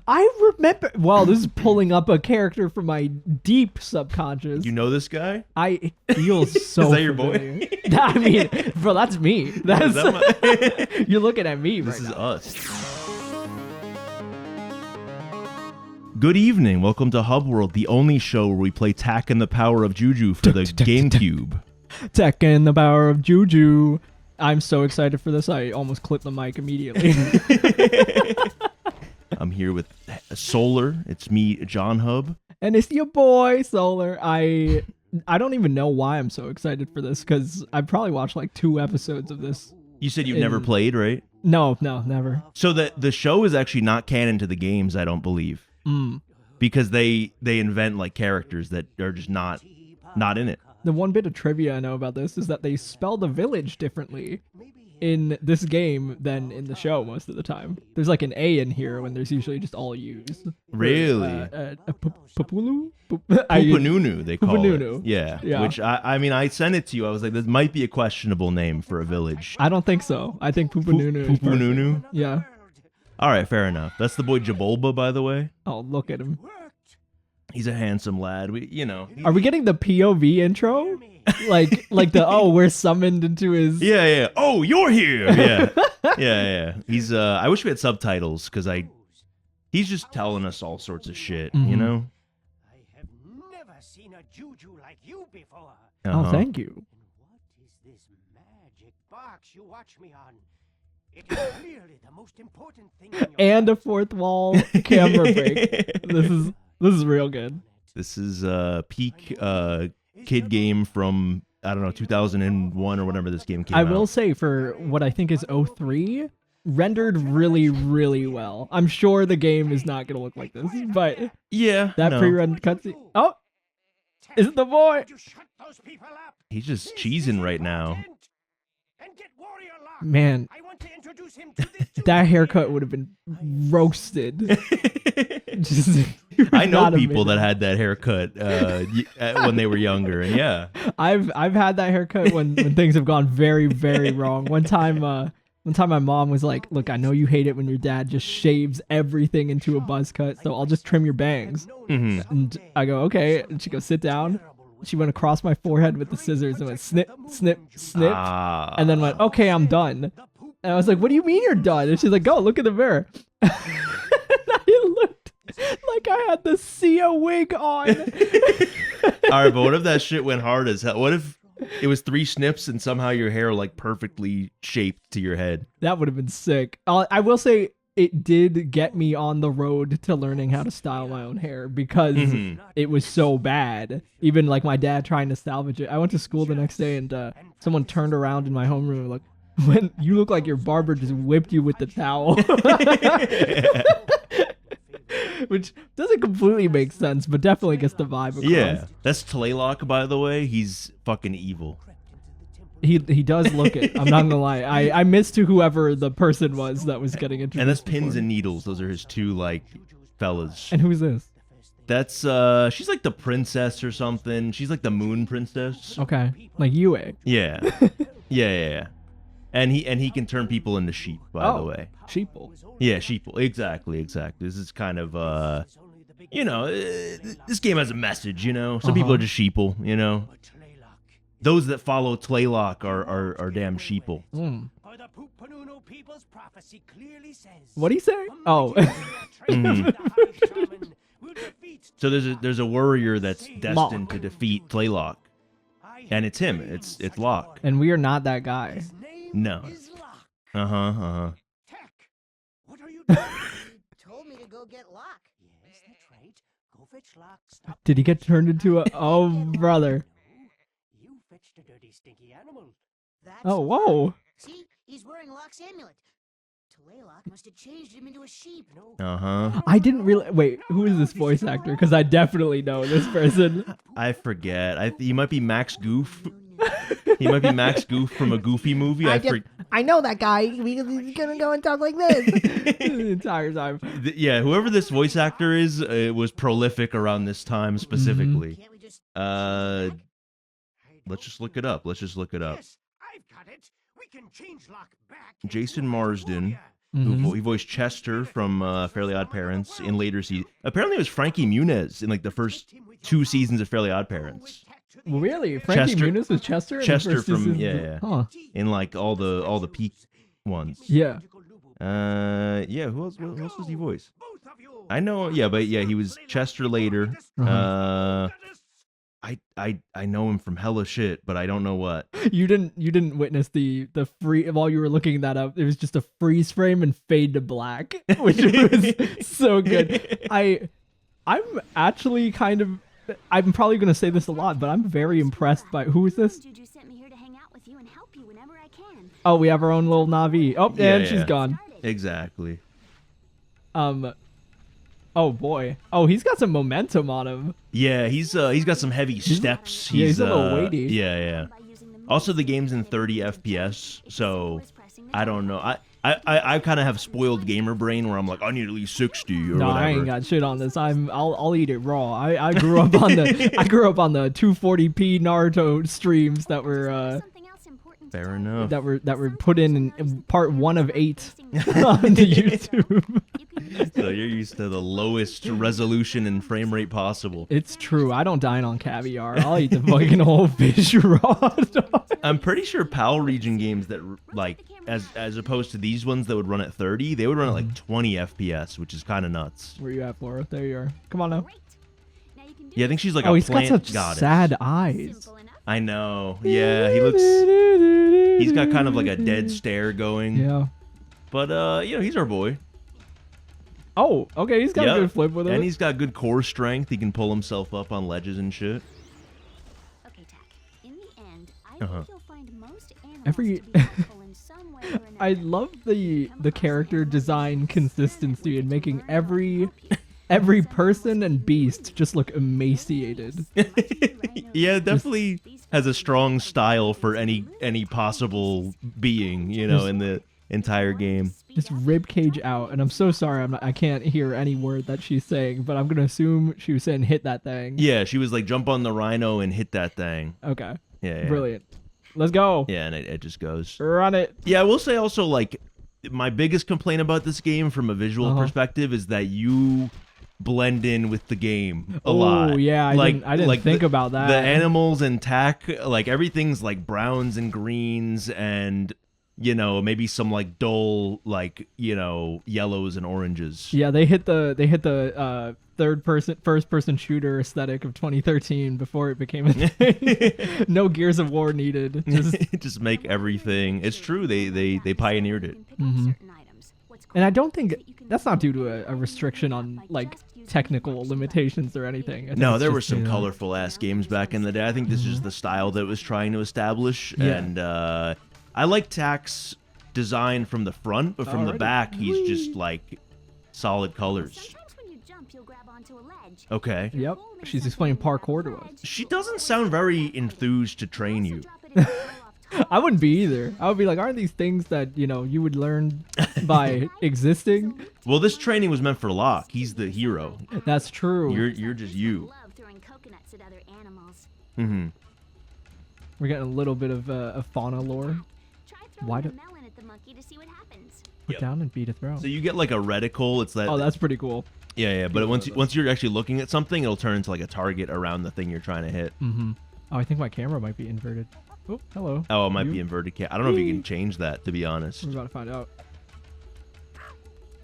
I remember. Well, this is pulling up a character from my deep subconscious. You know this guy? It feels so. Is that your familiar. boy? I mean, bro, that's me. That's you're looking at me. This right is now. us. Good evening. Welcome to HubWorld, the only show where we play Tack and the Power of Juju for the GameCube. Tech and the Power of Juju. I'm so excited for this. I almost clipped the mic immediately. I'm here with Solar. It's me, John Hub. And it's your boy, Solar. I don't even know why I'm so excited for this, because I probably watched like 2 episodes of this. You said you've never played, right? No, never. So the show is actually not canon to the games, I don't believe. Because they invent like characters that are just not in it. The one bit of trivia I know about this is that they spell the village differently in this game than in the show most of the time. There's like an A in here when there's usually just all U's. Really? Papulu? Pupanunu, they call Pupanunu. it. Yeah. Yeah. Which I mean, I sent it to you. I was like, this might be a questionable name for a village. I don't think so. I think Pupanunu. is perfect. Pupanunu? Yeah. All right, fair enough. That's the boy Jebulba, by the way. Oh, look at him. He's a handsome lad. Are we getting the POV intro? like we're summoned into his... Yeah. Oh, you're here. Yeah. He's I wish we had subtitles because he's just telling us all sorts of shit, you know? I have never seen a Juju like you before. Oh, thank you. What is this magic box you watch me on? It is clearly the most important thing in your And a fourth wall camera break. This is real good. This is peak kid game from, I don't know, 2001 or whatever this game came out. I will say, for what I think is 03, rendered really, really well. I'm sure the game is not going to look like this, but Yeah. that pre-rendered cutscene... Oh! Is it the boy? You shut those people up. He's just cheesing right now. And get Warrior Lock. Man, I want to introduce him to this that haircut would have been roasted. Just, I know not a people that minute. had that haircut when they were younger, and yeah. I've had that haircut when things have gone very, very wrong. One time my mom was like, "Look, I know you hate it when your dad just shaves everything into a buzz cut, so I'll just trim your bangs." And I go, "Okay." And she goes, "Sit down." She went across my forehead with the scissors and went snip, snip, snip, and then went, "Okay, I'm done." And I was like, "What do you mean you're done?" And she's like, "Go look in the mirror." And I looked like I had the Sia wig on. All right, but what if that shit went hard as hell? What if it was 3 snips and somehow your hair like perfectly shaped to your head? That would have been sick. I will say it did get me on the road to learning how to style my own hair because it was so bad. Even like my dad trying to salvage it. I went to school the next day and someone turned around in my homeroom and like, "When you look like your barber just whipped you with the towel." Which doesn't completely make sense, but definitely gets the vibe across. Yeah, that's Tlaylock, by the way. He's fucking evil. He does look it. I'm not gonna lie. I missed to whoever the person was that was getting introduced. And that's Pins before. and Needles. Those are his 2 like fellas. And who's this? That's she's like the princess or something. She's like the moon princess. Okay, like Yue. Yeah. Yeah. And he can turn people into sheep, by the way. Sheeple. Yeah, sheeple. Exactly. This is kind of this game has a message, you know. Some people are just sheeple, you know. Those that follow Tlaylock are damn sheeple. For the Pupanunu people's prophecy clearly says. What'd he say? Oh. So there's a warrior that's destined to defeat Tlaylock. And it's him. It's Locke. And we are not that guy. No. Uh-huh. Tech, what are you doing? Told me to go get Lock. Yes, that's right. Go fetch Lock. Stop. Did he get turned into a... Oh, brother. You fetched a dirty, stinky animal. That's Oh, whoa. See, he's wearing Lock's amulet. Tlaylock must have changed him into a sheep. No. Uh-huh. I didn't really... Wait, who is this voice actor? Because I definitely know this person. I forget. He might be Max Goof. He might be Max Goof from a Goofy movie. I know that guy. He's gonna go and talk like this the entire time. Yeah, whoever this voice actor is was prolific around this time specifically. Can't we just... Let's just look it up. Yes, I've got it. We can change Lock back. into Jason a Marsden. warrior. He voiced Chester from Fairly Odd Parents in later seasons. Apparently, it was Frankie Muniz in like the first 2 seasons of Fairly Odd Parents. Really? Frankie Muniz was Chester? In the Chester first from season? yeah. Huh. In like all the peak ones. Yeah. Yeah. Who else does he voice? I know. Yeah, but yeah, he was Chester later. I know him from hella shit, but I don't know what. You didn't witness the free while you were looking that up. It was just a freeze frame and fade to black, which was so good. I'm actually kind of. I'm probably going to say this a lot, but I'm very impressed by who is this? Juju sent me here to hang out with you and help you whenever I can. Oh, we have our own little Navi. Oh, Yeah, and she's yeah. gone. Exactly. Oh boy. Oh, he's got some momentum on him. Yeah, he's got some heavy steps. He's a little weighty. Yeah. Also, the game's in 30 FPS, so I don't know. I kind of have spoiled gamer brain where I'm like, I need at least 60 or No, whatever. I ain't got shit on this. I'll eat it raw. I grew up on the 240p Naruto streams that were Fair enough. that were put in part 1 of 8 onto YouTube. So you're used to the lowest resolution and frame rate possible. It's true. I don't dine on caviar. I'll eat the fucking whole fish raw. I'm pretty sure PAL region games that like as opposed to these ones that would run at 30, they would run at like 20 FPS, which is kind of nuts. Where you at, Flora? There you are. Come on now. Yeah, I think she's like Oh, a he's got plant such goddess. sad eyes. I know. Yeah, he's got kind of like a dead stare going. Yeah. But he's our boy. Oh, okay. He's got Yep. a good flip with it. And he's got good core strength. He can pull himself up on ledges and shit. Okay, Tack. In the end, I think you'll find most animals Every- to be helpful in some way or another. I love the character design consistency and making every person and beast just look emaciated. Yeah, definitely has a strong style for any possible being, in the entire game. Just rib cage out, and I'm so sorry I can't hear any word that she's saying, but I'm gonna assume she was saying hit that thing. Yeah, she was like jump on the rhino and hit that thing. Okay. Yeah. Brilliant. Let's go. Yeah, and it just goes. Run it. Yeah, I will say also like my biggest complaint about this game from a visual perspective is that you blend in with the game a lot. Oh yeah, I didn't think about that. The animals and tack, like everything's like browns and greens and maybe some like dull like yellows and oranges. Yeah, they hit the first person shooter aesthetic of 2013 before it became a thing. No Gears of War needed. Just make everything. It's true. They pioneered it. And I don't think that's not due to a restriction on like technical limitations or anything. I think No, it's there were just, some colorful ass games back in the day. I think this is the style that it was trying to establish. Yeah. And I like Tack's design from the front, but from the Alrighty. back, he's just like solid colors. Sometimes when you jump, you'll grab onto a ledge. Okay. Yep, she's explaining parkour to us. She doesn't sound very enthused to train you. I wouldn't be either. I would be like, aren't these things that you would learn by existing? Well, this training was meant for Locke. He's the hero. That's true. You're just you. Love throwing coconuts at other animals. Mm-hmm. We're getting a little bit of fauna lore. Try Why throwing do- a melon at the monkey to see what happens. Put down and beat a throw. So you get like a reticle. It's that. Oh, that's pretty cool. Yeah. But once you're actually looking at something, it'll turn into like a target around the thing you're trying to hit. Mm-hmm. Oh, I think my camera might be inverted. Oh, hello. Oh, it might You? be inverted cat. I don't know if you can change that, to be honest. We're about to find out.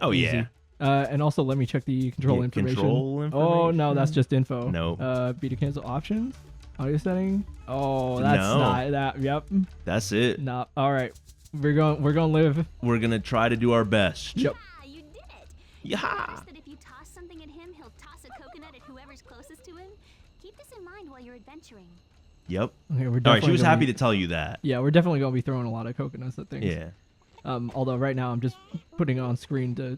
Oh, yeah. Easy. And also, let me check the control Yeah, information. control Oh, no, that's just info. No. Beta cancel options. Audio setting. Oh, that's No. not that. Yep. That's it. No. All right. We're going live. We're going to try to do our best. Yep. Ah, you did it! Yeah. Notice that if you toss something at him, he'll toss a coconut at whoever's closest to him? Keep this in mind while you're adventuring. Yep. Okay, we're All right, definitely she was gonna happy be- to tell you that. Yeah, we're definitely gonna be throwing a lot of coconuts at things. Yeah. Although right now I'm just putting it on screen to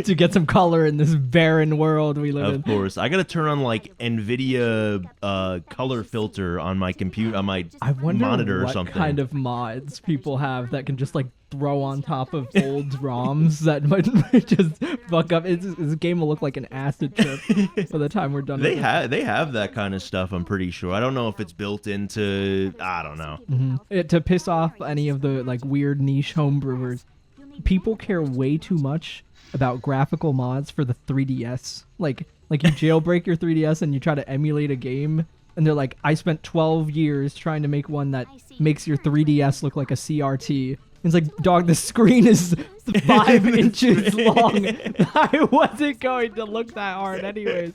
to get some color in this barren world we live in. Of course. I got to turn on like NVIDIA color filter on my computer, on my I wonder monitor what or something. kind of mods people have that can just like throw on top of old ROMs that might just fuck up. This game will look like an acid trip by the time we're done. They with have that kind of stuff, I'm pretty sure. I don't know if it's built into, I don't know. to piss off any of the like weird niche homebrewers. people care way too much about graphical mods for the 3DS. Like you jailbreak your 3DS and you try to emulate a game, and they're like, I spent 12 years trying to make one that makes your 3DS look like a CRT. It's like, dog, the screen is 5 inches long. I wasn't going to look that hard anyways.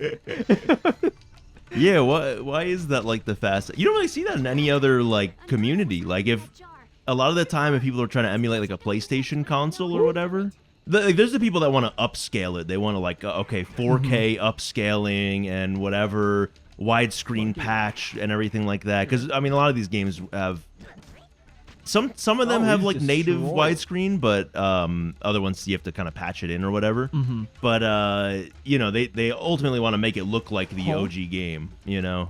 Yeah, why is that like the fast? You don't really see that in any other like community. Like if a lot of the time if people are trying to emulate like a PlayStation console or whatever, like there's the people that want to upscale it. They want to like okay, 4K upscaling and whatever, widescreen patch and everything like that. Because I mean, a lot of these games have some of them have like native widescreen, but other ones you have to kind of patch it in or whatever. But you know, they ultimately want to make it look like the OG game. You know,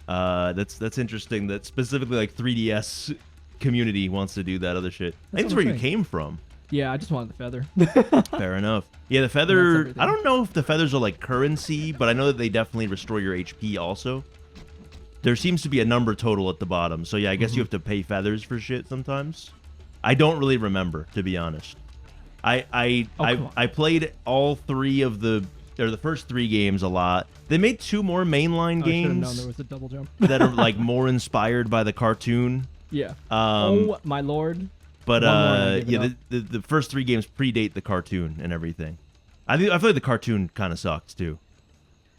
that's interesting. That specifically like 3DS community wants to do that other shit. I think that's where you came from. Yeah, I just wanted the feather. Fair enough. Yeah, the feather. I don't know if the feathers are like currency, but I know that they definitely restore your HP also. There seems to be a number total at the bottom. So yeah, I guess you have to pay feathers for shit sometimes. I don't really remember, to be honest. I played all three of the first 3 games a lot. They made 2 more mainline games known there was a double jump. that are like more inspired by the cartoon. Yeah. Oh my lord. But yeah, the first 3 games predate the cartoon and everything. I feel like the cartoon kind of sucks too.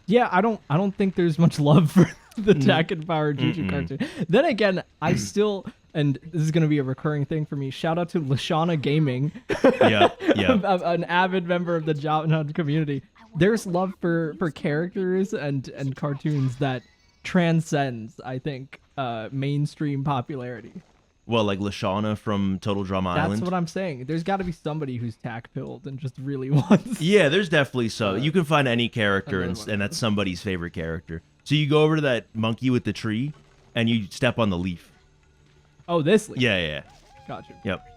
Yeah, I don't think there's much love for the Tak and Power of Juju cartoon. Then again, I still, and this is gonna be a recurring thing for me. Shout out to Lashana Gaming, yeah, an avid member of the Jotun community. There's love for characters and cartoons that transcends, I think, mainstream popularity. Well, like Lashana from Total Drama Island? That's what I'm saying. There's got to be somebody who's tack-pilled and just really wants... Yeah, there's definitely so. You can find any character, and that's somebody's favorite character. So you go over to that monkey with the tree, and you step on the leaf. Oh, this leaf? Yeah. Gotcha. Yep.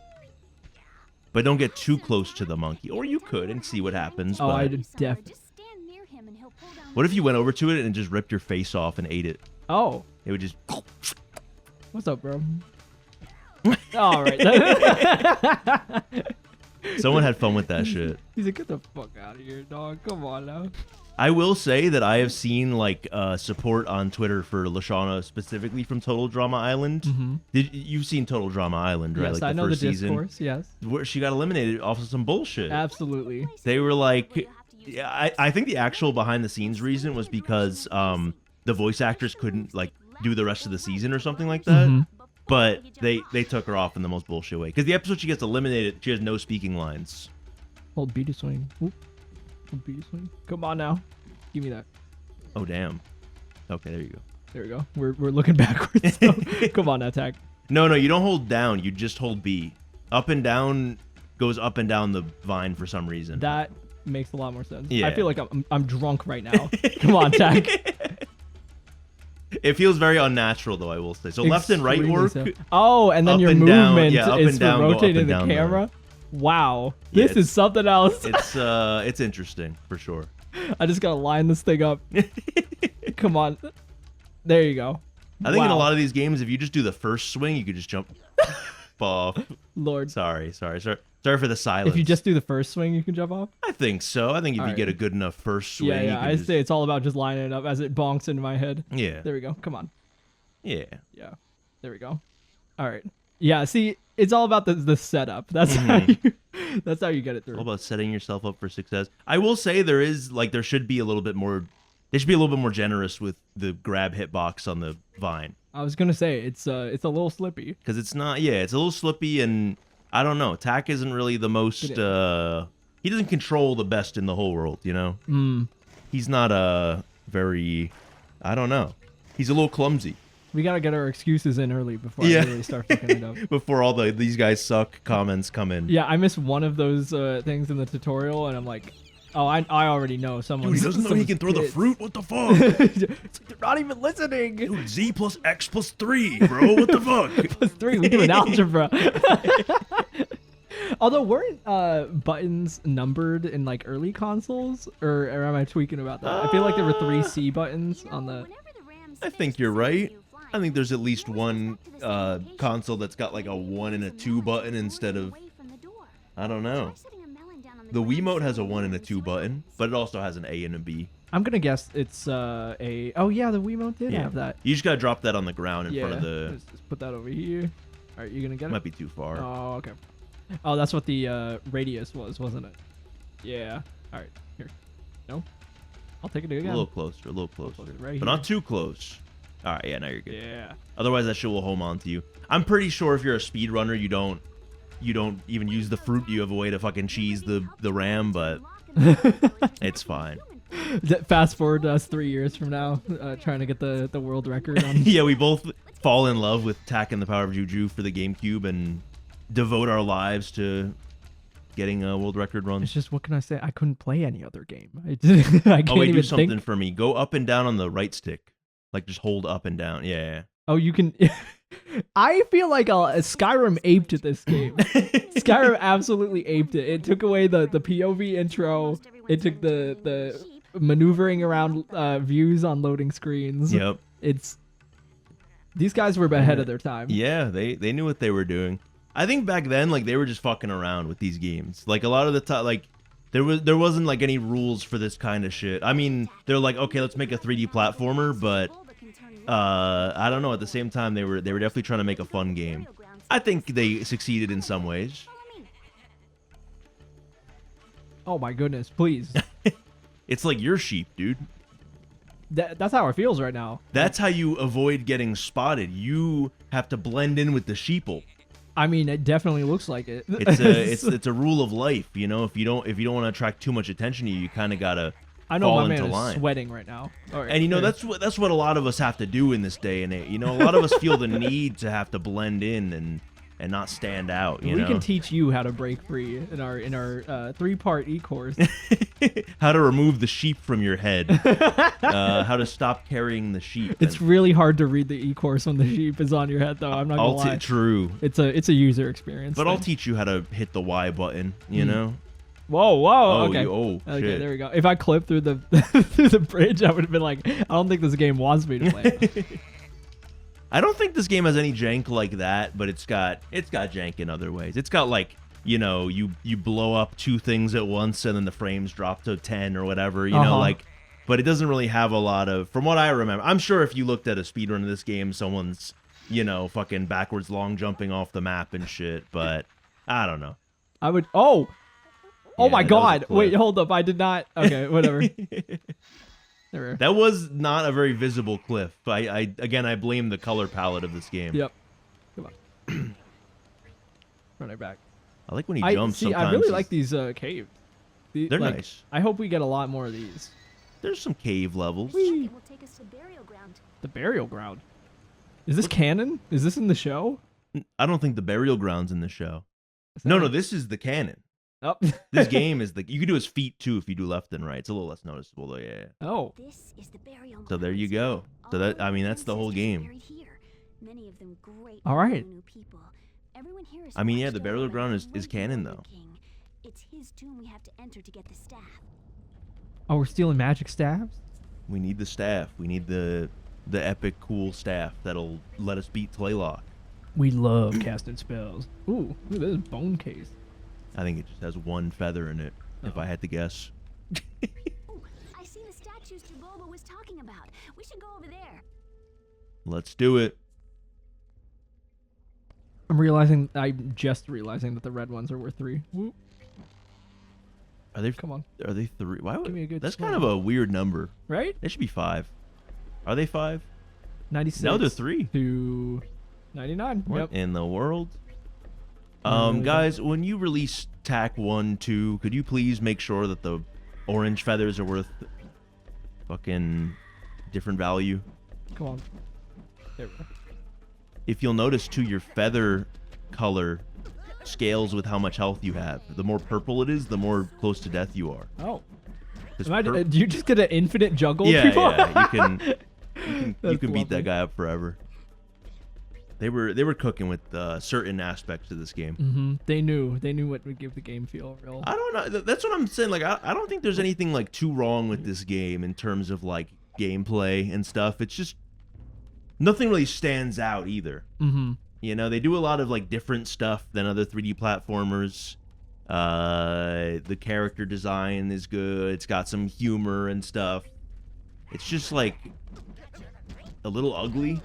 But don't get too close to the monkey. Or you could and see what happens. Oh, but I definitely... What if you went over to it and just ripped your face off and ate it? Oh. It would just... What's up, bro? All right. Someone had fun with that shit. He's like, get the fuck out of here, dog. Come on now. I will say that I have seen like support on Twitter for Lashana specifically from Total Drama Island. You've seen Total Drama Island, right? Yes, like I know first the season, discourse. Yes. where she got eliminated off of some bullshit. Absolutely. They were like, I think the actual behind the scenes reason was because the voice actors couldn't like do the rest of the season or something like that. But they took her off in the most bullshit way. Because the episode she gets eliminated, she has no speaking lines. Hold B to swing. Hold B to swing. Come on now. Give me that. Oh, damn. Okay, there you go. There we go. We're looking backwards. So. Come on now, Tak. No, you don't hold down. You just hold B. Up and down goes up and down the vine for some reason. That makes a lot more sense. Yeah. I feel like I'm drunk right now. Come on, Tak. It feels very unnatural, though, I will say. So left and right work. So. Oh, and then up your and movement down, up is and down, for go up rotating and the down camera. Wow. Yeah, This is something else. It's interesting, for sure. I just got to line this thing up. Come on. There you go. I think in a lot of these games, if you just do the first swing, you could just jump off. Lord. Sorry for the silence. If you just do the first swing, you can jump off? I think so. I think if you get a good enough first swing, Yeah, I say it's all about just lining it up as it bonks into my head. Yeah. There we go. Come on. Yeah. There we go. All right. Yeah, see, it's all about the setup. That's how you get it through. All about setting yourself up for success. I will say there should be a little bit more. They should be a little bit more generous with the grab hitbox on the vine. I was gonna say it's a little slippy. Because it's not. Yeah, it's a little slippy, and I don't know. Tak isn't really the most. He doesn't control the best in the whole world. You know. He's not a very. I don't know. He's a little clumsy. We gotta get our excuses in early before I really start fucking it up. Before all these guys suck comments come in. Yeah, I missed one of those things in the tutorial, and I'm like, oh, I already know someone. Dude, he doesn't know he can throw the fruit. What the fuck? It's like, they're not even listening. Dude, Z plus X plus 3, bro. What the fuck? Plus 3. We do an algebra. Although weren't buttons numbered in like early consoles, or am I tweaking about that? I feel like there were 3 C buttons on the. I think you're right. I think there's at least one console that's got like a 1 and a 2 button instead of I don't know. Try setting a melon down on The ground Wiimote has a so 1 and a you 2 can button, but it also has an A and a B. I'm gonna guess it's a. Oh yeah, the Wiimote did have that. You just gotta drop that on the ground in Yeah. front of the. Let's just put that over here. All right, you gonna get it? Might be too far. Oh, okay. Oh, that's what the radius was, wasn't it? Yeah. All right, here. No. I'll take it A again. little closer, a little closer, closer, right but here. not too close. All right, yeah, now you're good. Yeah. Otherwise, that shit will home on to you. I'm pretty sure if you're a speedrunner, you don't even use the fruit. You have a way to fucking cheese the RAM, but it's fine. Fast forward to us 3 years from now, trying to get the world record on. Yeah, we both fall in love with tackling the Power of Juju for the GameCube and devote our lives to getting a world record It's runs. just, what can I say? I couldn't play any other game. I can't Oh wait, even do something think. for me. Go up and down on the right stick. Like just hold up and down. Yeah. Oh, you can. I feel like Skyrim aped this game. Skyrim absolutely aped it. It took away the POV intro. It took the maneuvering around views on loading screens. Yep. These guys were ahead of their time. Yeah, they knew what they were doing. I think back then, like, they were just fucking around with these games. Like, a lot of the time, like, there wasn't like any rules for this kind of shit. I mean, they're like, okay, let's make a 3D platformer, but I don't know. At the same time, they were definitely trying to make a fun game. I think they succeeded in some ways. Oh my goodness, please. It's like your sheep, dude. That's how it feels right now. That's how you avoid getting spotted. You have to blend in with the sheeple. I mean, it definitely looks like it. It's a rule of life, you know. If you don't want to attract too much attention to you, you kind of gotta I know fall my into man line. is sweating right now. All right, And you know here. that's what a lot of us have to do in this day and age. You know, a lot of us feel the need to have to blend in and not stand out. You we know, can teach you how to break free in our 3-part e-course. how to remove the sheep from your head, how to stop carrying the sheep. It's really hard to read the e-course when the sheep is on your head, though. I'm not gonna lie. True, It's a user experience. but I'll thing. teach you how to hit the Y button. You know. Whoa! Oh, Okay. okay, Okay, there we go. If I clipped through the through the bridge, I would have been like, I don't think this game wants me to play it. I don't think this game has any jank like that, but it's got jank in other ways. It's got like, you know, you blow up 2 things at once and then the frames drop to 10 or whatever, you know, like, but it doesn't really have a lot of, from what I remember. I'm sure if you looked at a speedrun of this game, someone's, you know, fucking backwards long jumping off the map and shit, but I don't know. I would. Oh Yeah, my that was a God! clip. Wait, hold up! I did not. Okay, whatever. There. That was not a very visible cliff. I blame the color palette of this game. Yep. Come on. Run it back. I like when he I jumps see. sometimes. I really he's- like these caves. They're like, nice. I hope we get a lot more of these. There's some cave levels. It will take us to burial ground. The burial ground. Is this canon? Is this in the show? I don't think the burial ground's in the show. Is that No, like- this is the canon. Oh. This game is you can do his feet too if you do left and right. It's a little less noticeable though, yeah. Oh. This is the burial So there you grounds. go. So that, I mean, that's the whole Ancestors game. buried here. Many of them great All right. Nunu people. Everyone here is I mean, yeah, the watched burial over ground by is the great canon, Elder though. King. It's his tomb we have to enter to get the staff. Oh, we're stealing magic staffs? We need the staff. We need the epic cool staff that'll let us beat Tlaylock. We love casting spells. Ooh, look at this bone case. I think it just has 1 feather in it, if I had to guess. Oh, I see the statues Jebulba was talking about. We should go over there. Let's do it. I'm just realizing that the red ones are worth 3. Whoop. Are they? Come on. Are they 3? Why would? Give me a good That's swing. kind of a weird number. Right? They should be 5. Are they 5? 96. No, they're 3. To 99. What Yep. in the world? really Guys, when you release TAC 1, 2, could you please make sure that the orange feathers are worth fucking different value? Come on. There we go. If you'll notice too, your feather color scales with how much health you have. The more purple it is, the more close to death you are. Oh. 'Cause Do you just get an infinite juggle? yeah, people? yeah, you can That's beat that lovely. guy up forever. They were cooking with certain aspects of this game. Mm-hmm. They knew what would give the game feel real. I don't know. That's what I'm saying. Like, I don't think there's anything like too wrong with this game in terms of like gameplay and stuff. It's just nothing really stands out either. Mm-hmm. You know, they do a lot of like different stuff than other 3D platformers. The character design is good. It's got some humor and stuff. It's just like a little ugly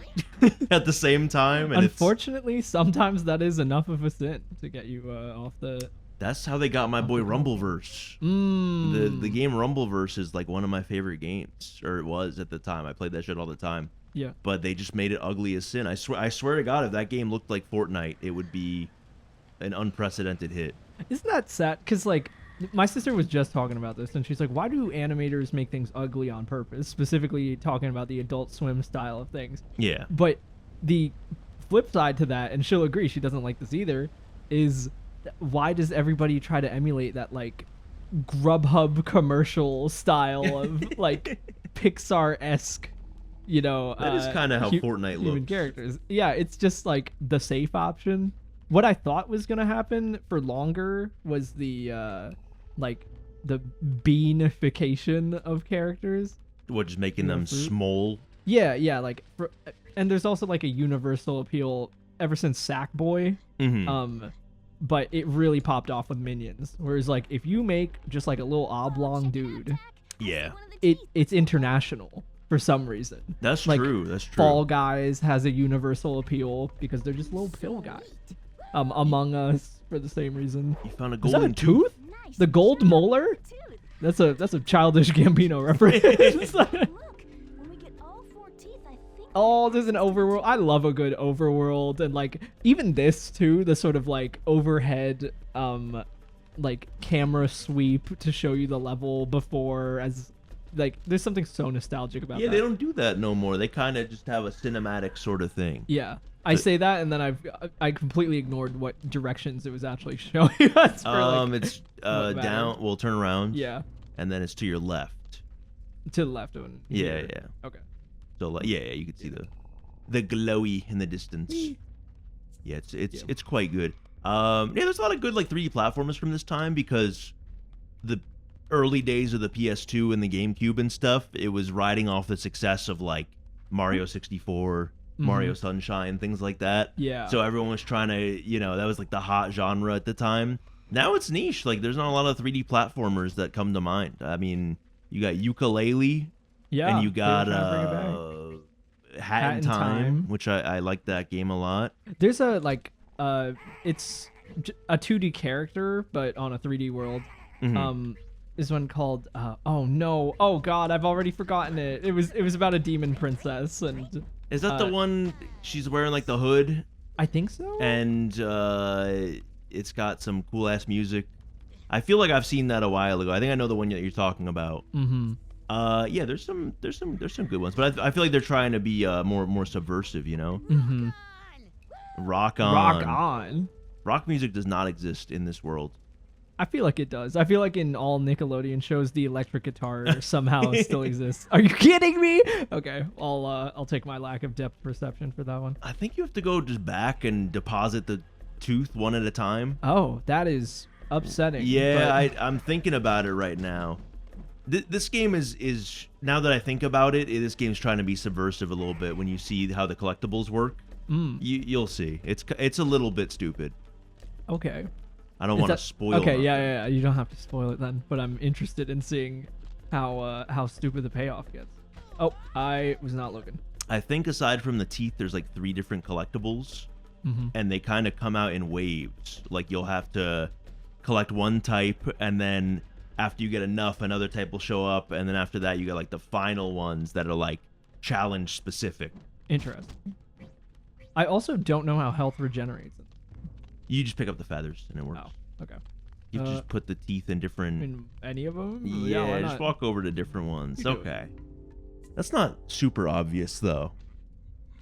at the same time. And Unfortunately, sometimes that is enough of a sin to get you off the. that's how they got my boy Rumbleverse. The game Rumbleverse is like one of my favorite games, or it was at the time. I played that shit all the time. Yeah. But they just made it ugly as sin. I swear to God, if that game looked like Fortnite, it would be an unprecedented hit. Isn't that sad? Because, like, my sister was just talking about this, and she's like, why do animators make things ugly on purpose? Specifically talking about the Adult Swim style of things. Yeah. But the flip side to that, and she'll agree, she doesn't like this either, is why does everybody try to emulate that, like, Grubhub commercial style of, like, Pixar-esque, you know... That is kind of how Fortnite human looks. characters. Yeah, it's just, like, the safe option. What I thought was going to happen for longer was the, like, the beanification of characters. What, just making them fruit? small? Yeah, like, and there's also, like, a universal appeal ever since Sackboy. Mm-hmm. But it really popped off with Minions. Whereas, like, if you make just, like, a little oblong dude, Yeah. it's international for some reason. That's Like, true. That's true. Fall Guys has a universal appeal because they're just little pill guys. Among Us for the same reason. You found a Is that a golden tooth? Nice. The gold molar? That's a childish Gambino reference. Look, when we get all 4 teeth, I think. Oh, there's an overworld. I love a good overworld, and like even this too, the sort of like overhead, like camera sweep to show you the level before, as like there's something so nostalgic about Yeah, that. they don't do that no more. They kind of just have a cinematic sort of thing. Yeah. I say that, and then I completely ignored what directions it was actually showing us. For, like, It's what down. matters. We'll turn around. Yeah, And then it's to your left. to the left of it. Yeah, here. yeah. Okay. So yeah, you can see the glowy in the distance. Yeah, it's quite good. Yeah, there's a lot of good like 3D platformers from this time because the early days of the PS2 and the GameCube and stuff, it was riding off the success of like Mario 64, Mario Sunshine, things like that. Yeah. So everyone was trying to, that was like the hot genre at the time. Now it's niche. Like there's not a lot of 3D platformers that come to mind. I mean, you got Yooka-Laylee. Yeah. And you got they were trying to bring it back. Hat in Time, which I like that game a lot. There's a like it's a 2D character but on a 3D world. Is one called oh god, I've already forgotten it. It was about a demon princess, and Is that the one she's wearing like the hood I think so. and it's got some cool ass music? I feel like I've seen that a while ago. I think I know the one that you're talking about. Yeah, there's some good ones, but I feel like they're trying to be more subversive, Rock on. Rock on. Rock music does not exist in this world. I feel like it does. I feel like in all Nickelodeon shows, the electric guitar somehow still exists. Are you kidding me? Okay, I'll take my lack of depth perception for that one. I think you have to go just back and deposit the tooth one at a time. Oh, that is upsetting. Yeah, but- I'm thinking about it right now. This game is now that I think about it, this game's trying to be subversive a little bit. When you see how the collectibles work, you'll see it's a little bit stupid. Okay. I don't want to spoil. Okay, nothing. yeah. You don't have to spoil it then, but I'm interested in seeing how stupid the payoff gets. Oh, I was not looking. I think aside from the teeth, there's like 3 different collectibles, and they kind of come out in waves. Like you'll have to collect one type, and then after you get enough, another type will show up, and then after that, you get like the final ones that are like challenge specific. Interesting. I also don't know how health regenerates. You just pick up the feathers, and it works. Oh, okay. You have to just put the teeth in different. In any of them? Yeah, why just not? walk over to different ones. You do it. Okay. That's not super obvious though.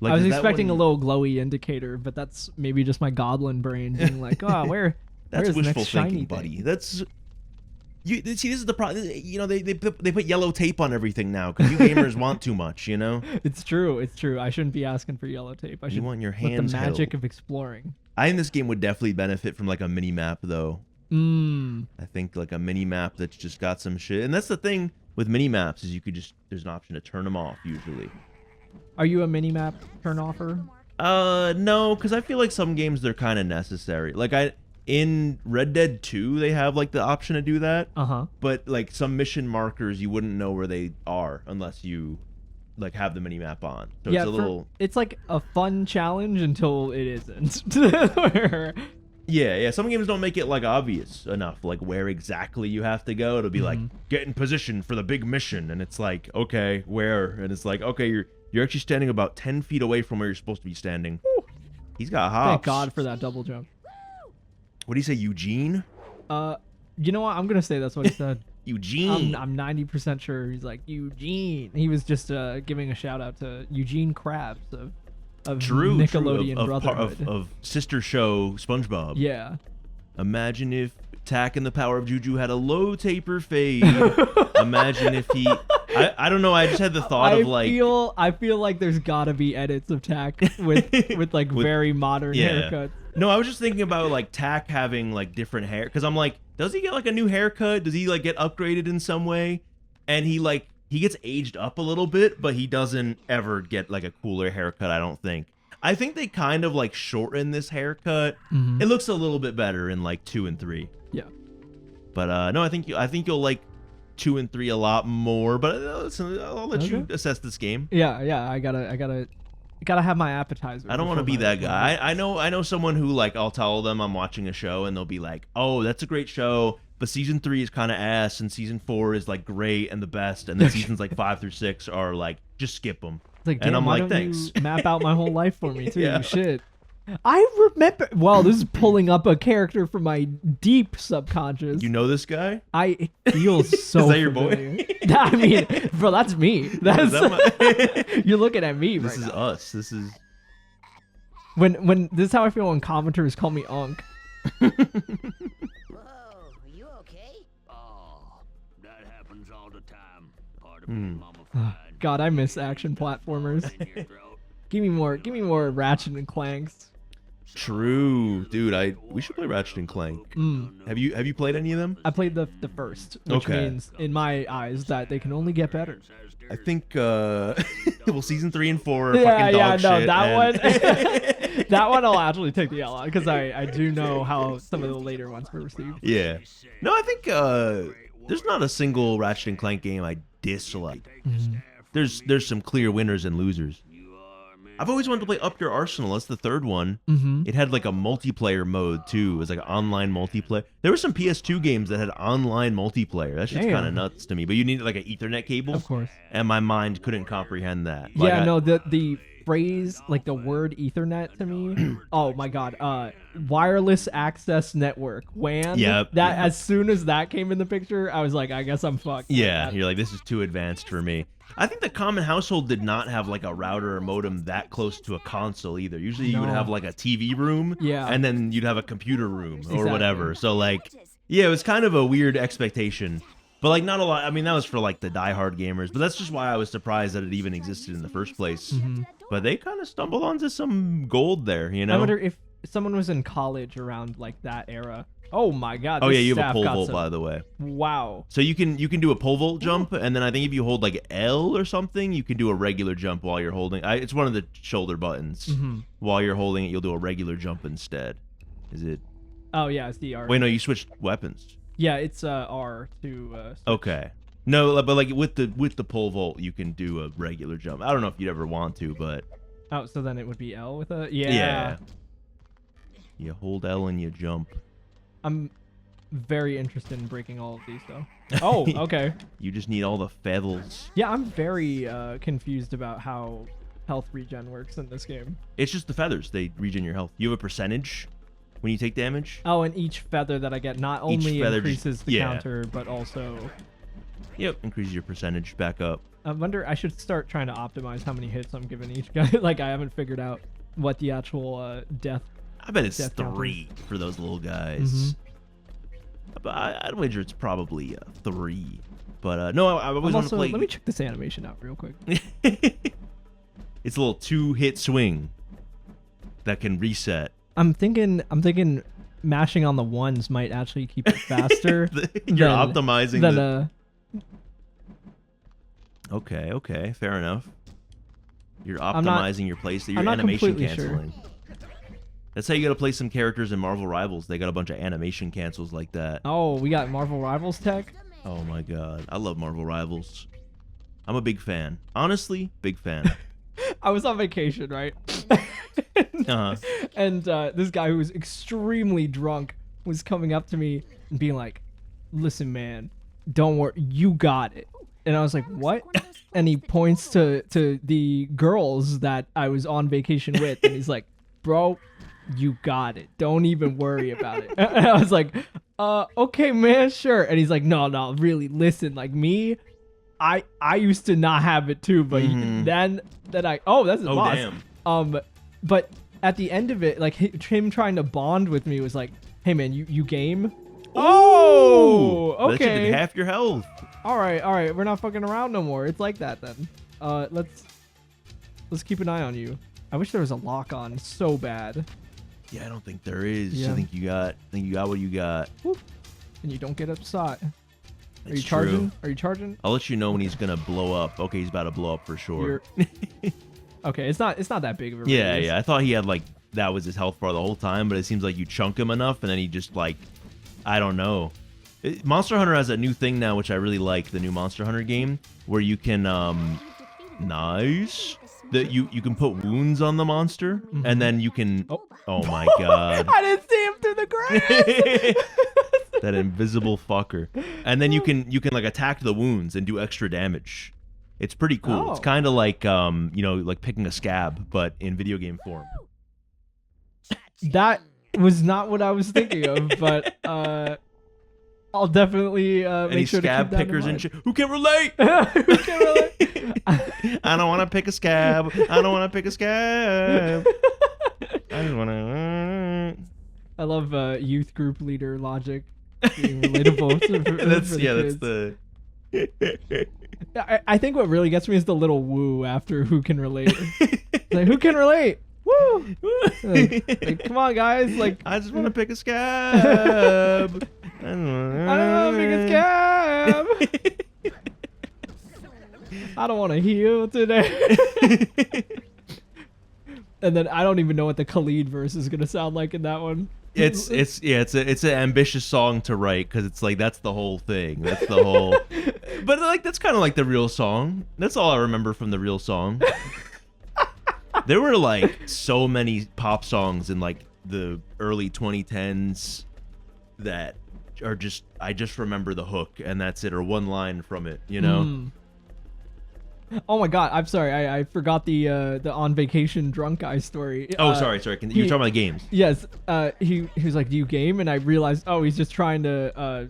Like, I was is that expecting one- a little glowy indicator, but that's maybe just my goblin brain being like, oh, where's That's the wishful next shiny thinking, thing? buddy. That's you see. This is the problem. They put yellow tape on everything now because you gamers want too much. It's true. I shouldn't be asking for yellow tape. I should want your let hands the magic held. of exploring. I think this game would definitely benefit from like a mini map though. I think like a mini map that's just got some shit. And that's the thing with mini maps is there's an option to turn them off usually. Are you a mini map turn offer? No, because I feel like some games they're kind of necessary. Like in Red Dead 2, they have like the option to do that. Uh-huh. But like some mission markers, you wouldn't know where they are unless you like have the mini map on. So Yeah, it's a little. it's like a fun challenge until it isn't. Yeah. Some games don't make it like obvious enough, like where exactly you have to go. It'll be like get in position for the big mission, and it's like okay, where? And it's like okay, you're actually standing about 10 feet away from where you're supposed to be standing. Woo. He's got hops. Thank God for that double jump. What do you say, Eugene? You know what? I'm gonna say that's what he said. Eugene. I'm 90% sure he's like Eugene. He was just giving a shout out to Eugene Krabs of Nickelodeon Brotherhood of sister show SpongeBob. Yeah. Imagine if Tack and the Power of Juju had a low taper fade. Imagine if he. I don't know. I just had the thought of like. I feel like there's gotta be edits of Tack with very modern haircuts. No, I was just thinking about like Tack having like different hair because I'm like, does he get like a new haircut? Does he like get upgraded in some way? And he gets aged up a little bit, but he doesn't ever get like a cooler haircut. I don't think. I think they kind of like shorten this haircut. It looks a little bit better in like 2 and 3. Yeah. But no, I think you'll like 2 and 3 a lot more. But I'll let you assess this game. Yeah. I gotta have my appetizer. I don't want to be that guy. I know someone who like I'll tell them I'm watching a show and they'll be like, "Oh, that's a great show, but season 3 is kind of ass and season 4 is like great and the best, and then seasons like 5 through 6 are like just skip them." It's like, and I'm why like, don't "Thanks." you map out my whole life for me too. Yeah. Shit. I remember. Well, this is pulling up a character from my deep subconscious. You know this guy? It feels so. Is that your familiar. boy? I mean, bro, that's me. That's you're looking at me. This right is now. us. This is when this is how I feel when commenters call me Unk. Whoa, are you okay? Oh, that happens all the time. Part of me, mummified. God, I miss action platformers. In your throat. Give me more Ratchet and Clanks. true, dude. We should play Ratchet and Clank. Have you played any of them? I played the first, which Okay. means in my eyes that they can only get better. I think well, season 3 and 4 are fucking dog no, shit. that and- one, that one I'll actually take the L on because I do know how some of the later ones were received. Yeah. No, I think there's not a single Ratchet and Clank game I dislike. There's some clear winners and losers. I've always wanted to play Up Your Arsenal. That's the third one. It had like a multiplayer mode too. It was like an online multiplayer. There were some PS2 games that had online multiplayer. That's just Damn. kind of nuts to me. But you needed like an Ethernet cable. Of course. And my mind couldn't comprehend that. Like, Yeah, no, the phrase, like the word Ethernet to me, oh my God, wireless access network, WAN. Yep. That as soon as that came in the picture, I was like, I guess I'm fucked. Yeah, you're like, this is too advanced for me. I think the common household did not have like a router or modem that close to a console either. Usually you would No. have like a TV room, Yeah. and then you'd have a computer room or Exactly. whatever. So like, yeah, it was kind of a weird expectation, but like not a lot. I mean, that was for like the diehard gamers, but that's just why I was surprised that it even existed in the first place. But they kind of stumbled onto some gold there, you know? I wonder if someone was in college around like that era. Oh my God. Oh this yeah, you have a staff pole got vault, some- by the way. Wow. So you can do a pole vault jump, and then I think if you hold like L or something, you can do a regular jump while you're holding. It's one of the shoulder buttons. While you're holding it, you'll do a regular jump instead. Is it? Oh yeah, it's the R. Wait, no, you switched weapons. Yeah, it's R to. Okay. No, but like with the pole vault, you can do a regular jump. I don't know if you'd ever want to, but Oh, so then it would be L with a. Yeah. yeah. You hold L and you jump. I'm very interested in breaking all of these though. Oh, okay. You just need all the feathers. Yeah, I'm very confused about how health regen works in this game. It's just the feathers. They regen your health. You have a percentage when you take damage. Oh, and each feather that I get not only feather increases the yeah. counter, but also. Yep, increases your percentage back up. I wonder. I should start trying to optimize how many hits I'm giving each guy. Like I haven't figured out what the actual death. I bet it's Death count 3 for those little guys. But I'd wager it's probably 3. But no, I always want to Also, play. let me check this animation out real quick. It's a little 2-hit swing that can reset. I'm thinking mashing on the ones might actually keep it faster. You're than- optimizing than the. Okay, fair enough. You're I'm not- optimizing your place. You're I'm not animation completely sure. canceling. That's how you gotta play some characters in Marvel Rivals. They got a bunch of animation cancels like that. Oh, we got Marvel Rivals tech. Oh my god, I love Marvel Rivals. I'm a big fan. Honestly, big fan. I was on vacation, right? Uh-huh. And this guy who was extremely drunk was coming up to me and being like, "Listen, man, don't worry, you got it." And I was like, "What?" And he points to the girls that I was on vacation with, and he's like, "Bro, you got it. Don't even worry about it." And I was like, okay, man, sure." And he's like, no, really, listen, like me, I used to not have it too, but then I, that's his boss. Damn. But at the end of it, like him trying to bond with me was like, "Hey, man, you game?" Oh, That shit okay. did half your health. All right. We're not fucking around no more. It's like that then. Let's keep an eye on you. I wish there was a lock on so bad. Yeah, I don't think there is. Yeah. I think you got what you got. Whoop. And you don't get upset. Are you It's charging? true. Are you charging? I'll let you know when he's gonna blow up. Okay, he's about to blow up for sure. Okay, it's not that big of a Yeah, radius. yeah. I thought he had like that was his health bar the whole time, but it seems like you chunk him enough, and then he just like, I don't know. Monster Hunter has a new thing now, which I really like. The new Monster Hunter game, where you can nice. That you can put wounds on the monster, and then you can. Oh my god! I didn't see him through the grass. That invisible fucker. And then you can like attack the wounds and do extra damage. It's pretty cool. Oh. It's kind of like like picking a scab, but in video game form. That was not what I was thinking of, but I'll definitely Any make sure to scab keep that in pickers and mind. shit. Who can relate? Who can relate? I don't want to pick a scab. I don't want to pick a scab. I just want to. I love youth group leader logic being relatable. That's for the yeah. kids. That's the. I think what really gets me is the little woo after who can relate. Like, who can relate? Woo! Like, come on, guys! Like, I just want to pick a scab. I don't I don't want to pick a scab. I don't want to heal today. And then I don't even know what the Khalid verse is gonna sound like in that one. It's an ambitious song to write because it's like that's the whole thing. That's the whole. But like that's kind of like the real song. That's all I remember from the real song. There were like so many pop songs in like the early 2010s that are just I just remember the hook and that's it or one line from it, you know. Oh my god, I'm sorry, I forgot the on vacation drunk guy story. Oh, sorry. You were talking about games. Yes, he was like, "Do you game?" And I realized, oh, he's just trying to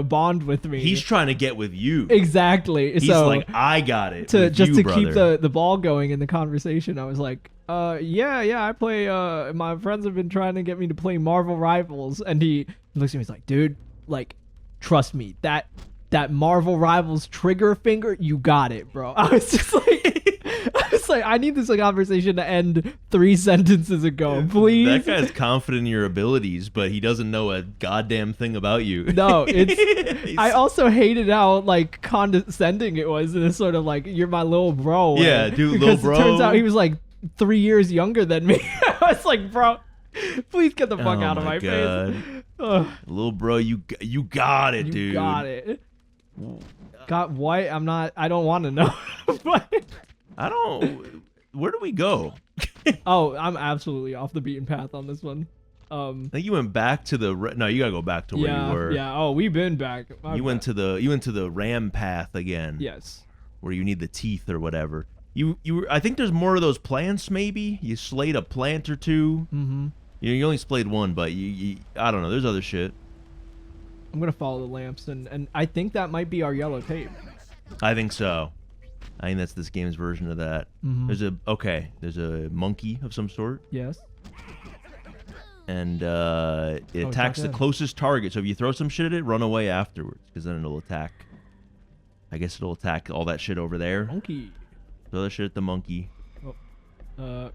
bond with me. He's trying to get with you. Exactly. He's so like, I got it. to with just you, to brother. keep the ball going in the conversation, I was like, yeah, I play. My friends have been trying to get me to play Marvel Rivals, and he looks at me, he's like, "Dude, like, trust me, that Marvel Rivals trigger finger, you got it, bro." I was just like, I need this conversation to end 3 sentences ago, please. That guy's confident in your abilities, but he doesn't know a goddamn thing about you. No, it's. I also hated how like condescending it was in a sort of like, "You're my little bro." Yeah, way. dude, Because little it turns bro. out he was like 3 years younger than me. I was like, "Bro, please get the fuck out of my God. face." Ugh, Little bro, you got it, you dude. got it. Got what? I don't want to know. But- I don't. Where do we go? oh, I'm absolutely off the beaten path on this one. I think you went back to the. No, you gotta go back to where you were. Yeah. Oh, we've been back. You went to the ram path again. Yes. Where you need the teeth or whatever. You I think there's more of those plants. Maybe you slayed a plant or two. Mm-hmm. You only slayed one, but you I don't know. There's other shit. I'm gonna follow the lamps, and I think that might be our yellow tape. I think so. I think that's this game's version of that. Mhm. There's a monkey of some sort, Yes. and it it's attacks not the dead. closest target. So if you throw some shit at it, run away afterwards, because then it'll attack. I guess it'll attack all that shit over there. Monkey. Throw that shit at the monkey,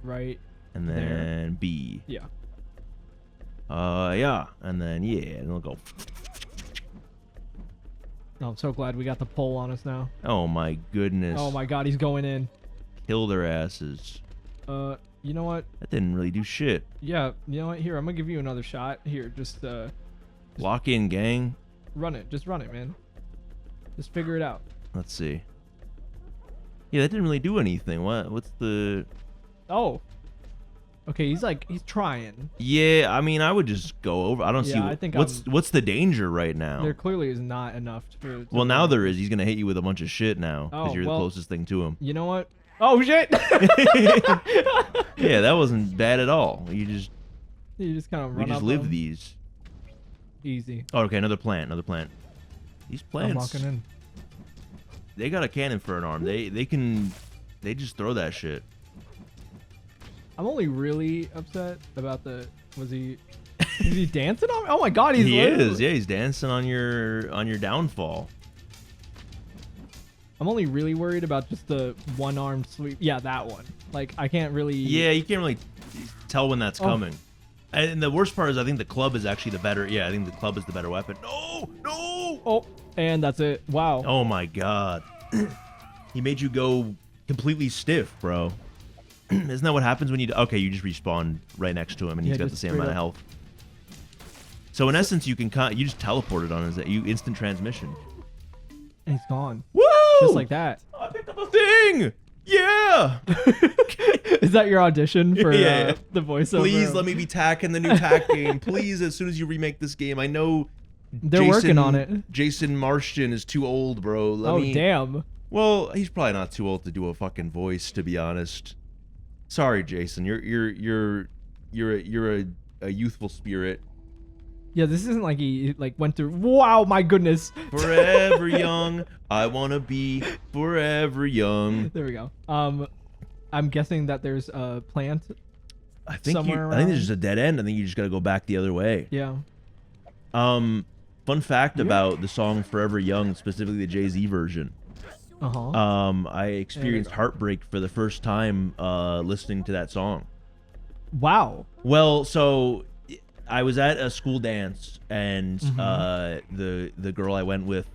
Right. and There. then B. Yeah. Yeah, and then yeah, and it'll go. Oh, I'm so glad we got the pole on us now. Oh my goodness. Oh my god, he's going in. Kill their asses. You know what? That didn't really do shit. Yeah, you know what? Here, I'm gonna give you another shot. Here, just Lock in, gang. run it. Just run it, man. Just figure it out. Let's see. Yeah, that didn't really do anything. What's the... Oh. Okay, he's trying. Yeah, I mean, I would just go over. I don't see Yeah, I think what's the danger right now. There clearly is not enough to Well, now there is. He's gonna hit you with a bunch of shit now because Oh, you're well, the closest thing to him. You know what? Oh shit! Yeah, that wasn't bad at all. You just kind of we run just up live on him. these. Easy. Oh, okay, another plant. These I'm plants, walking in. they got a cannon for an arm. They just throw that shit. I'm only really upset about is he dancing on me? Oh my god, he's He literally- is. Yeah, he's dancing on your downfall. I'm only really worried about just the one-armed sweep. Yeah, that one. Like, I can't really... Yeah, you can't really tell when that's coming. And the worst part is I think the club is actually the better... Yeah, I think the club is the better weapon. No! Oh, and that's it. Wow. Oh my god. He made you go completely stiff, bro. Isn't that what happens when you... Okay, you just respawn right next to him and he's Yeah, got the just same straight amount of up. health. So in essence, you can... You just teleported on his... You instant transmission. And he's gone. Woo! Just like that. I picked up a thing! Yeah! Is that your audition for Yeah. the voiceover? Please let me be Tack in the new Tack game. Please, as soon as you remake this game. I know They're working on it. Jason Marston is too old, bro. Oh, damn. Well, he's probably not too old to do a fucking voice, to be honest. Sorry, Jason. You're a youthful spirit. Yeah, this isn't like he went through... Wow, my goodness. Forever young. I wanna be forever young. There we go. I'm guessing that there's a plant. I think Somewhere I think there's around. just a dead end. I think you just gotta go back the other way. Yeah. Fun fact about the song Forever Young, specifically the Jay-Z version. Uh-huh. I experienced heartbreak for the first time listening to that song. Wow. Well, so I was at a school dance, and Mm-hmm. the girl I went with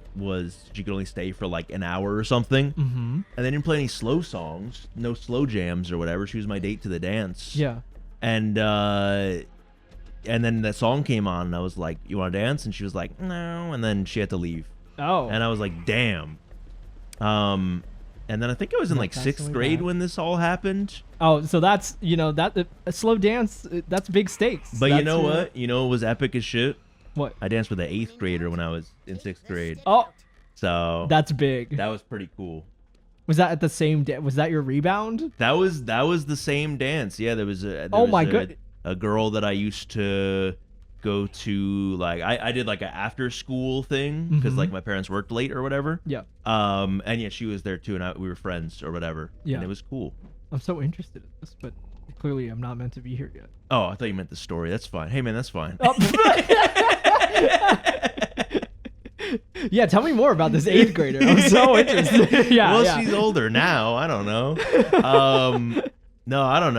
she could only stay for like an hour or something, Mm-hmm. and they didn't play any slow songs, no slow jams or whatever. She was my date to the dance. Yeah. And then that song came on, and I was like, "You want to dance?" And she was like, "No," and then she had to leave. Oh. And I was like, "Damn." And then I think I was in like That's 6th really grade bad. when this all happened. Oh, so that's, that a slow dance, that's big stakes. But you That's know what? You know, it was epic as shit. What? I danced with an 8th grader when I was in 6th grade. Oh, So that's big. that was pretty cool. Was that at the same day? Was that your rebound? That was the same dance. Yeah, there was a girl that I used to go to, like I did like an after school thing because like my parents worked late or whatever. Yeah. And yeah, she was there too, and we were friends or whatever. Yeah. And it was cool. I'm so interested in this, but clearly I'm not meant to be here yet. Oh, I thought you meant the story. That's fine. Hey man, that's fine. Oh. Yeah, tell me more about this 8th grader. I'm so interested. Yeah. Well, yeah. she's older now. I don't know. No, I don't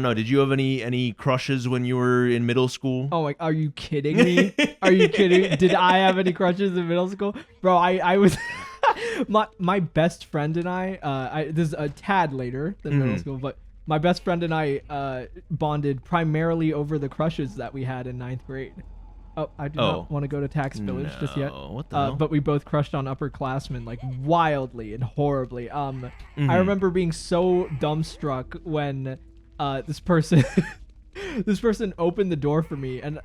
know. Did you have any crushes when you were in middle school? Oh my, are you kidding me? Are you kidding? Did I have any crushes in middle school? Bro, I was my best friend and I this is a tad later than middle school, but my best friend and I bonded primarily over the crushes that we had in 9th grade. Oh, I do not want to go to Tax Village just yet. No, what the hell? But we both crushed on upperclassmen like wildly and horribly. I remember being so dumbstruck when this person opened the door for me, and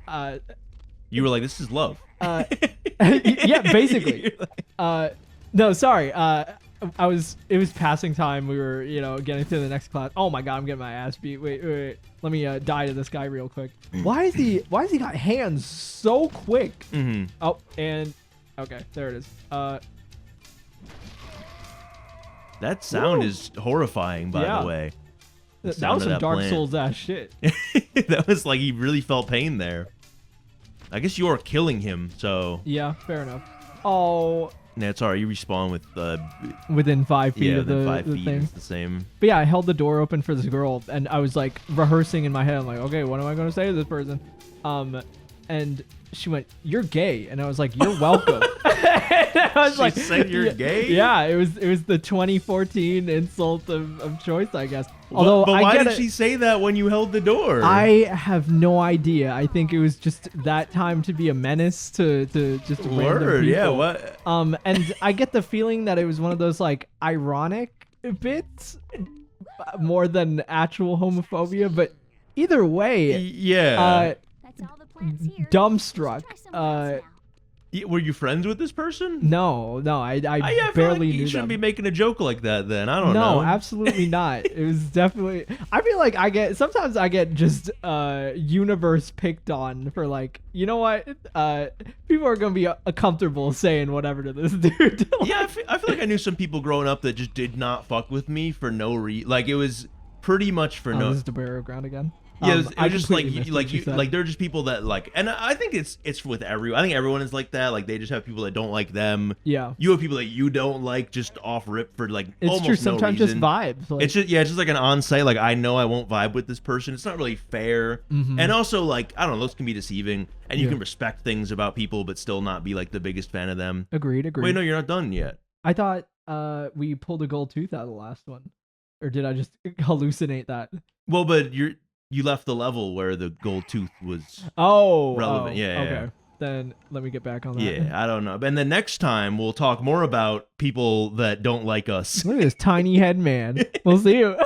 You were like, this is love. yeah, basically. No, sorry. It was passing time. We were, getting to the next class. Oh my god, I'm getting my ass beat. Wait. Let me die to this guy real quick. Why is he got hands so quick? Oh, and okay, there it is. That sound Woo. is horrifying, by Yeah. the way. The That sound was of some Dark plant. Souls ass shit. That was like he really felt pain there. I guess you are killing him, so Yeah, fair enough. Oh, yeah, it's alright. You respawn with within 5 feet yeah, of within the 5 feet. thing. It's the same. But yeah, I held the door open for this girl, and I was like rehearsing in my head. I'm like, okay, what am I going to say to this person? and she went, "You're gay," and I was like, "You're welcome." And I was She said you're gay? Yeah, it was the 2014 insult of choice, I guess. Although but I why get did it, she say that when you held the door? I have no idea. I think it was just that time to be a menace to just random Word, people. yeah, what? And I get the feeling that it was one of those like ironic bits more than actual homophobia, but either way, Yeah. That's all the plans here. dumbstruck. Let's try someone else now. Were you friends with this person? No, I Yeah, I feel barely like you knew shouldn't them. be making a joke like that then. I don't No, know. absolutely not. It was definitely. I feel like sometimes I get just universe picked on for like, you know what? People are gonna be comfortable saying whatever to this dude. Yeah, I feel like I knew some people growing up that just did not fuck with me for no reason. Like, it was pretty much for no. This is the burial ground again. Yeah, it was just like completely missed what you said. like they're just people that like, and I think it's with everyone. I think everyone is like that. Like, they just have people that don't like them. Yeah, You have people that you don't like just off rip for like it's almost true. no Sometimes reason. just vibes. Like, It's just it's just like an on-site. Like, I know I won't vibe with this person. It's not really fair. And also, like, I don't know, those can be deceiving, and you Yeah. can respect things about people but still not be like the biggest fan of them. agreed. Wait, no, you're not done yet. I thought we pulled a gold tooth out of the last one, or did I just hallucinate that? Well, but you left the level where the gold tooth was. Oh, Relevant, yeah, Okay, yeah. then let me get back on that. Yeah, I don't know. And then next time we'll talk more about people that don't like us. Look at this tiny head man. We'll see you.